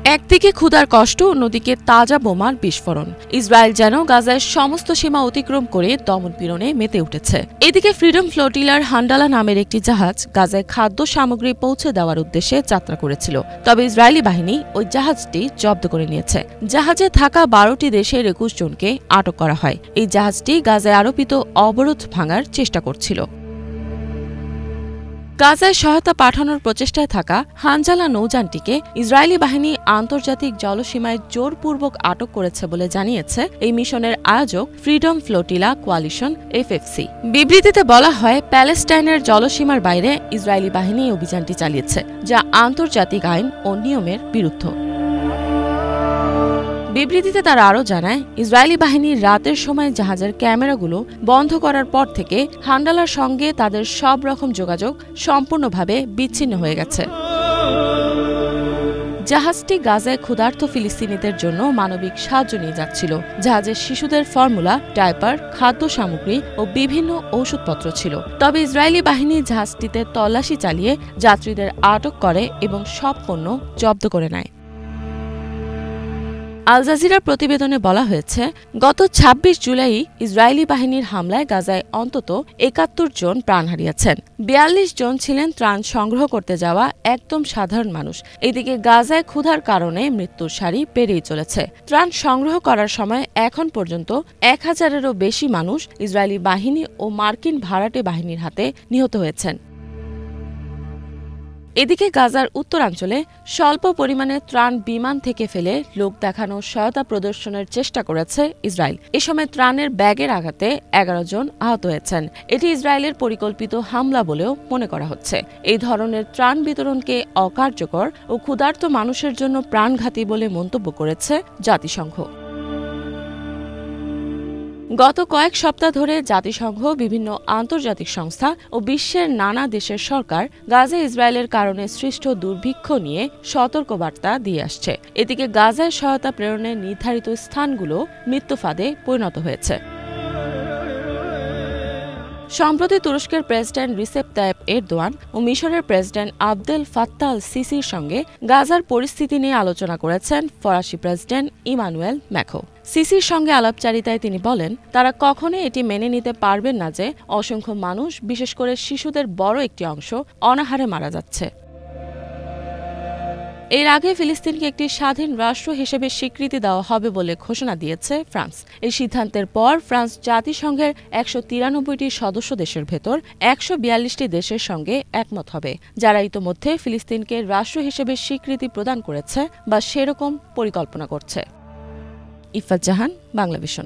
একদিকে ক্ষুধার কষ্ট, অন্যদিকে তাজা বোমার বিস্ফোরণ। ইসরায়েল যেন গাজার সমস্ত সীমা অতিক্রম করে দমনপীড়নে মেতে উঠেছে। এদিকে ফ্রিডম ফ্লোটিলার হান্ডালা নামের একটি জাহাজ গাজায় খাদ্য সামগ্রী পৌঁছে দেওয়ার উদ্দেশ্যে যাত্রা করেছিল, তবে ইসরায়েলি বাহিনী ওই জাহাজটি জব্দ করে নিয়েছে। জাহাজে থাকা 12টি দেশের 21 জনকে আটক করা হয়। এই জাহাজটি গাজায় আরোপিত অবরোধ ভাঙার চেষ্টা করছিল। গাজায় সহায়তা পাঠানোর প্রচেষ্টায় থাকা হানজালা নৌযানটিকে ইসরায়েলি বাহিনী আন্তর্জাতিক জলসীমায় জোরপূর্বক আটক করেছে বলে জানিয়েছে এই মিশনের আয়োজক ফ্রিডম ফ্লোটিলা কোয়ালিশন এফএফসি। বিবৃতিতে বলা হয়, প্যালেস্টাইনের জলসীমার বাইরে ইসরায়েলি বাহিনী এই অভিযানটি চালিয়েছে, যা আন্তর্জাতিক আইন ও নিয়মের বিরুদ্ধ। বিবৃতিতে তারা আরও জানায়, ইসরায়েলি বাহিনীর রাতের সময় জাহাজের ক্যামেরাগুলো বন্ধ করার পর থেকে হান্ডালার সঙ্গে তাদের সব রকম যোগাযোগ সম্পূর্ণভাবে বিচ্ছিন্ন হয়ে গেছে। জাহাজটি গাজায় ক্ষুধার্ত ফিলিস্তিনিদের জন্য মানবিক সাহায্য নিয়ে যাচ্ছিল। জাহাজের শিশুদের ফর্মুলা, ডায়পার, খাদ্য সামগ্রী ও বিভিন্ন ঔষধপত্র ছিল। তবে ইসরায়েলি বাহিনী জাহাজটিতে তল্লাশি চালিয়ে যাত্রীদের আটক করে এবং সব পণ্য জব্দ করে নেয়। আল জাজিরার প্রতিবেদনে বলা হয়েছে, গত ২৬ জুলাই ইসরায়েলি বাহিনীর হামলায় গাজায় অন্তত ৭১ জন প্রাণ হারিয়েছেন। ৪২ জন ছিলেন ত্রাণ সংগ্রহ করতে যাওয়া একদম সাধারণ মানুষ। এদিকে গাজায় ক্ষুধার কারণে মৃত্যুর সারি পেরিয়ে চলেছে। ত্রাণ সংগ্রহ করার সময় এখন পর্যন্ত ১,০০০-এরও বেশি মানুষ ইসরায়েলি বাহিনী ও মার্কিন ভাড়াটে বাহিনীর হাতে নিহত হয়েছেন। এদিকে গাজার উত্তরাঞ্চলে স্বল্প পরিমাণে ত্রাণ বিমান থেকে ফেলে লোক দেখানো সহায়তা প্রদর্শনের চেষ্টা করেছে ইসরায়েল। এ সময় ত্রাণের ব্যাগের আঘাতে ১১ জন আহত হয়েছেন। এটি ইসরায়েলের পরিকল্পিত হামলা বলেও মনে করা হচ্ছে। এই ধরনের ত্রাণ বিতরণকে অকার্যকর ও ক্ষুধার্ত মানুষের জন্য প্রাণঘাতী বলে মন্তব্য করেছে জাতিসংঘ। গত কয়েক সপ্তাহ ধরে জাতিসংঘ, বিভিন্ন আন্তর্জাতিক সংস্থা ও বিশ্বের নানা দেশের সরকার গাজায় ইসরায়েলের কারণে সৃষ্ট দুর্ভিক্ষ নিয়ে সতর্কবার্তা দিয়ে আসছে। এদিকে গাজায় সহায়তা প্রেরণের নির্ধারিত স্থানগুলো মৃত্যুফাঁদে পরিণত হয়েছে। সম্প্রতি তুরস্কের প্রেসিডেন্ট রিসেপ তাইয়েপ এরদোয়ান ও মিশরের প্রেসিডেন্ট আবদেল ফাত্তাহ আল সিসির সঙ্গে গাজার পরিস্থিতি নিয়ে আলোচনা করেছেন ফরাসি প্রেসিডেন্ট ইমানুয়েল ম্যাখো। সিসির সঙ্গে আলাপচারিতায় তিনি বলেন, তারা কখনোই এটি মেনে নিতে পারবেন না যে অসংখ্য মানুষ, বিশেষ করে শিশুদের বড় একটি অংশ অনাহারে মারা যাচ্ছে। এর আগে ফিলিস্তিনকে একটি স্বাধীন রাষ্ট্র হিসেবে স্বীকৃতি দেওয়া হবে বলে ঘোষণা দিয়েছে ফ্রান্স। এই সিদ্ধান্তের পর ফ্রান্স জাতিসংঘের ১৯৩টি সদস্য দেশের ভেতর ১৪২টি দেশের সঙ্গে একমত হবে, যারা ইতোমধ্যে ফিলিস্তিনকে রাষ্ট্র হিসেবে স্বীকৃতি প্রদান করেছে বা সেরকম পরিকল্পনা করছে। ইফাত জাহান, বাংলাভিশন।